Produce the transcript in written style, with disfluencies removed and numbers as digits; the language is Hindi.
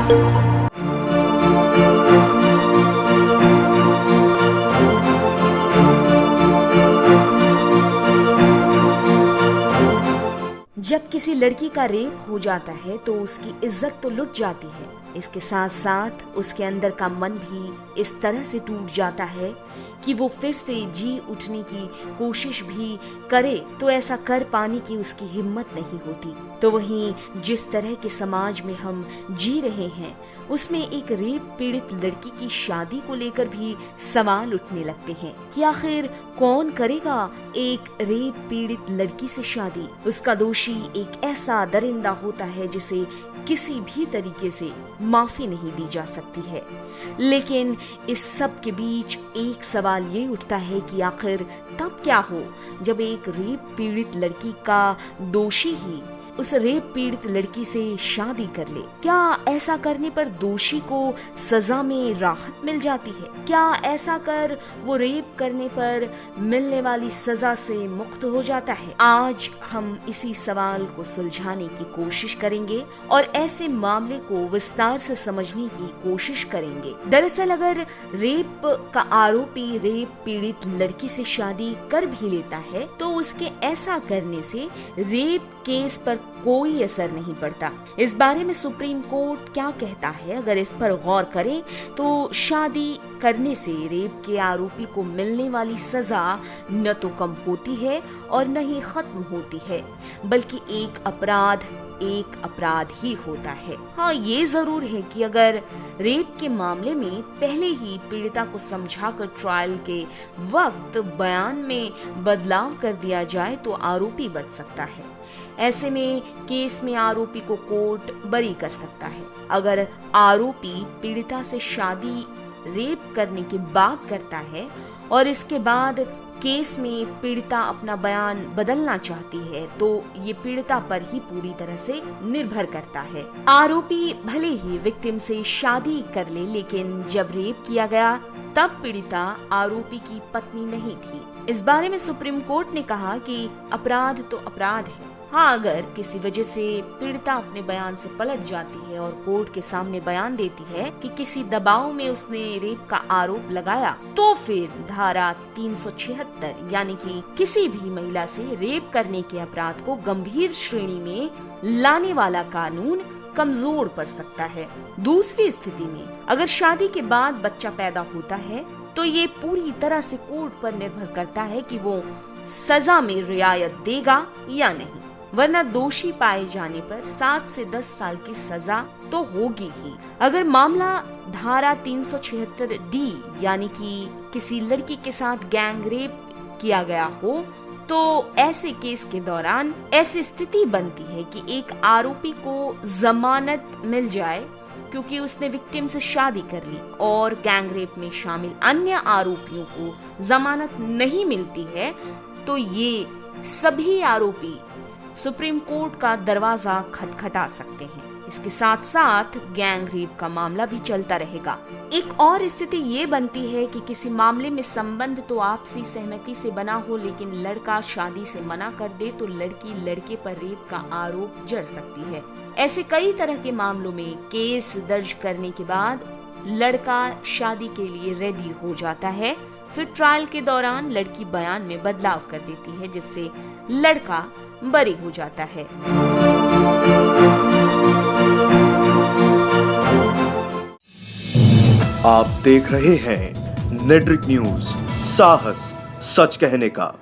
जब किसी लड़की का रेप हो जाता है तो उसकी इज्जत तो लुट जाती है, इसके साथ साथ उसके अंदर का मन भी इस तरह से टूट जाता है कि वो फिर से जी उठने की कोशिश भी करे तो ऐसा कर पाने की उसकी हिम्मत नहीं होती। तो वहीं जिस तरह के समाज में हम जी रहे हैं उसमें एक रेप पीड़ित लड़की की शादी को लेकर भी सवाल उठने लगते हैं कि आखिर कौन करेगा एक रेप पीड़ित लड़की से शादी। उसका दोषी एक ऐसा दरिंदा होता है जिसे किसी भी तरीके से माफी नहीं दी जा सकती है। लेकिन इस सब के बीच एक सवाल ये उठता है कि आखिर तब क्या हो जब एक रेप पीड़ित लड़की का दोषी ही उस रेप पीड़ित लड़की से शादी कर ले। क्या ऐसा करने पर दोषी को सजा में राहत मिल जाती है? क्या ऐसा कर वो रेप करने पर मिलने वाली सजा से मुक्त हो जाता है? आज हम इसी सवाल को सुलझाने की कोशिश करेंगे और ऐसे मामले को विस्तार से समझने की कोशिश करेंगे। दरअसल अगर रेप का आरोपी रेप पीड़ित लड़की से शादी कर भी लेता है तो उसके ऐसा करने से रेप केस पर कोई असर नहीं पड़ता। इस बारे में सुप्रीम कोर्ट क्या कहता है, अगर इस पर गौर करें तो शादी करने से रेप के आरोपी को मिलने वाली सजा न तो कम होती है और न ही खत्म होती है, बल्कि एक अपराध ही होता है। हाँ, ये जरूर है कि अगर रेप के मामले में पहले ही पीड़िता को समझाकर ट्रायल के वक्त बयान में बदलाव कर दिया जाए तो आरोपी बच सकता है। ऐसे में केस में आरोपी को कोर्ट बरी कर सकता है। अगर आरोपी पीड़िता से शादी रेप करने के बाद करता है और इसके बाद केस में पीड़िता अपना बयान बदलना चाहती है तो ये पीड़िता पर ही पूरी तरह से निर्भर करता है। आरोपी भले ही विक्टिम से शादी कर ले, लेकिन जब रेप किया गया तब पीड़िता आरोपी की पत्नी नहीं थी। इस बारे में सुप्रीम कोर्ट ने कहा कि अपराध तो अपराध है। हाँ, अगर किसी वजह से पीड़िता अपने बयान से पलट जाती है और कोर्ट के सामने बयान देती है कि किसी दबाव में उसने रेप का आरोप लगाया, तो फिर धारा 376 यानी कि किसी भी महिला से रेप करने के अपराध को गंभीर श्रेणी में लाने वाला कानून कमजोर पड़ सकता है। दूसरी स्थिति में अगर शादी के बाद बच्चा पैदा होता है तो ये पूरी तरह से कोर्ट पर निर्भर करता है कि वो सजा में रियायत देगा या नहीं, वरना दोषी पाए जाने पर 7 से 10 साल की सजा तो होगी ही। अगर मामला धारा 376D यानी कि किसी लड़की के साथ गैंग रेप किया गया हो तो ऐसे केस के दौरान ऐसी स्थिति बनती है कि एक आरोपी को जमानत मिल जाए क्योंकि उसने विक्टिम से शादी कर ली और गैंग रेप में शामिल अन्य आरोपियों को जमानत नहीं मिलती है, तो ये सभी आरोपी सुप्रीम कोर्ट का दरवाजा खटखटा सकते हैं। इसके साथ साथ गैंग रेप का मामला भी चलता रहेगा। एक और स्थिति ये बनती है कि किसी मामले में संबंध तो आपसी सहमति से बना हो, लेकिन लड़का शादी से मना कर दे तो लड़की लड़के पर रेप का आरोप जड़ सकती है। ऐसे कई तरह के मामलों में केस दर्ज करने के बाद लड़का शादी के लिए रेडी हो जाता है, फिर ट्रायल के दौरान लड़की बयान में बदलाव कर देती है जिससे लड़का बरी हो जाता है। आप देख रहे हैं नेट्रिक न्यूज, साहस सच कहने का।